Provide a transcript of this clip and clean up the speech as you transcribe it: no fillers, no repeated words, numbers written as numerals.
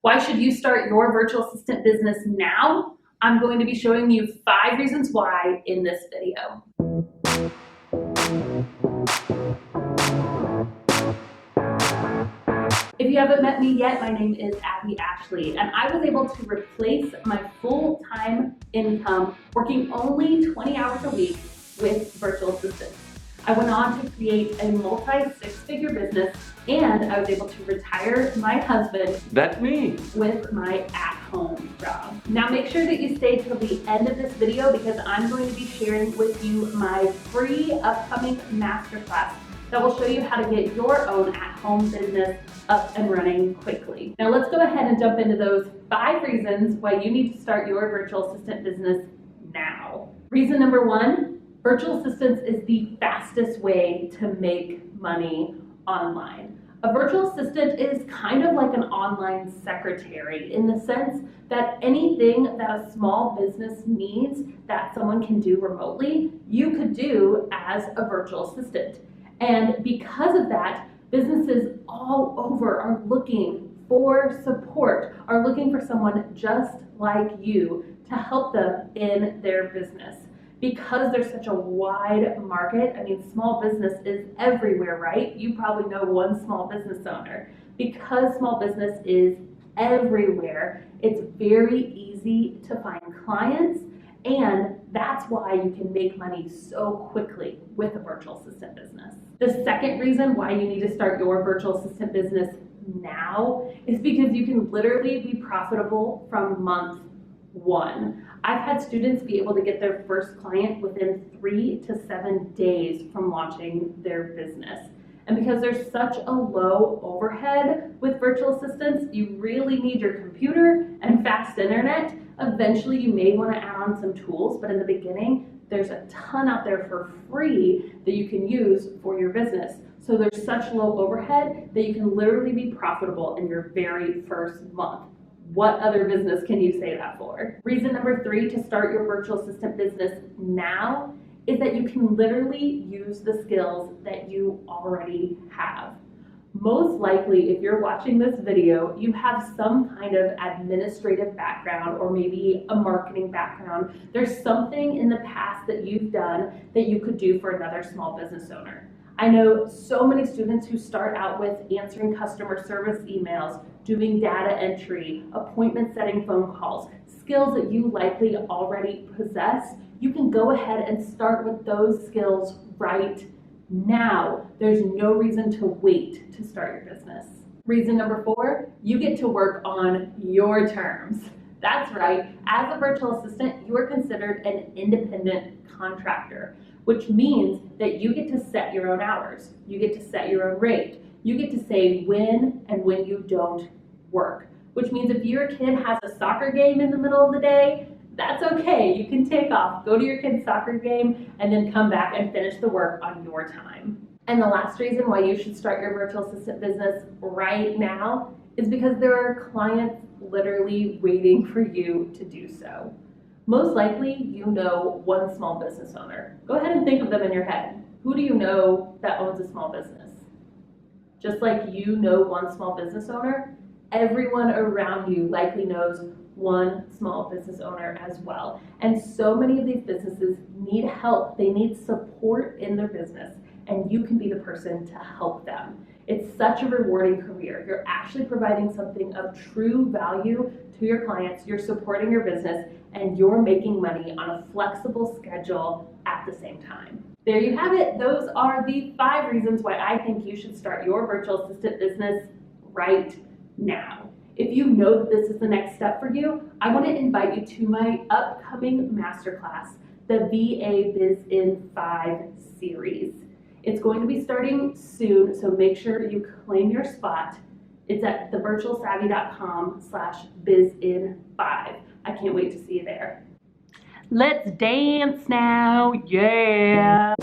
Why should you start your virtual assistant business now? I'm going to be showing you 5 reasons why in this video. If you haven't met me yet, my name is Abby Ashley, and I was able to replace my full-time income working only 20 hours a week with virtual assistants. I went on to create a multi-six-figure business, and I was able to retire my husband. That's me. With my at-home job. Now make sure that you stay till the end of this video because I'm going to be sharing with you my free upcoming masterclass that will show you how to get your own at-home business up and running quickly. Now let's go ahead and jump into those 5 reasons why you need to start your virtual assistant business now. Reason number 1, virtual assistants is the fastest way to make money online. A virtual assistant is kind of like an online secretary in the sense that anything that a small business needs that someone can do remotely, you could do as a virtual assistant. And because of that, businesses all over are looking for support, are looking for someone just like you to help them in their business. Because there's such a wide market, I mean, small business is everywhere, right? You probably know one small business owner. Because small business is everywhere, it's very easy to find clients, and that's why you can make money so quickly with a virtual assistant business. The second reason why you need to start your virtual assistant business now is because you can literally be profitable from month 1. I've had students be able to get their first client within 3 to 7 days from launching their business. And because there's such a low overhead with virtual assistants, you really need your computer and fast internet. Eventually you may want to add on some tools, but in the beginning, there's a ton out there for free that you can use for your business. So there's such low overhead that you can literally be profitable in your very first month. What other business can you say that for? Reason number 3 to start your virtual assistant business now is that you can literally use the skills that you already have. Most likely, if you're watching this video, you have some kind of administrative background or maybe a marketing background. There's something in the past that you've done that you could do for another small business owner. I know so many students who start out with answering customer service emails, doing data entry, appointment setting phone calls, skills that you likely already possess. You can go ahead and start with those skills right now. There's no reason to wait to start your business. Reason number 4, you get to work on your terms. That's right, as a virtual assistant, you are considered an independent contractor, which means that you get to set your own hours, you get to set your own rate, you get to say when and when you don't work, which means if your kid has a soccer game in the middle of the day, that's okay. You can take off, go to your kid's soccer game, and then come back and finish the work on your time. And the last reason why you should start your virtual assistant business right now is because there are clients literally waiting for you to do so. Most likely, you know one small business owner. Go ahead and think of them in your head. Who do you know that owns a small business? Just like you know one small business owner, everyone around you likely knows one small business owner as well. And so many of these businesses need help. They need support in their business, and you can be the person to help them. It's such a rewarding career. You're actually providing something of true value to your clients, you're supporting your business, and you're making money on a flexible schedule at the same time. There you have it. Those are the 5 reasons why I think you should start your virtual assistant business right now. If you know that this is the next step for you, I want to invite you to my upcoming masterclass, the VA Biz in 5 series. It's going to be starting soon, so make sure you claim your spot. It's at thevirtualsavvy.com/bizin5. I can't wait to see you there. Let's dance now, yeah!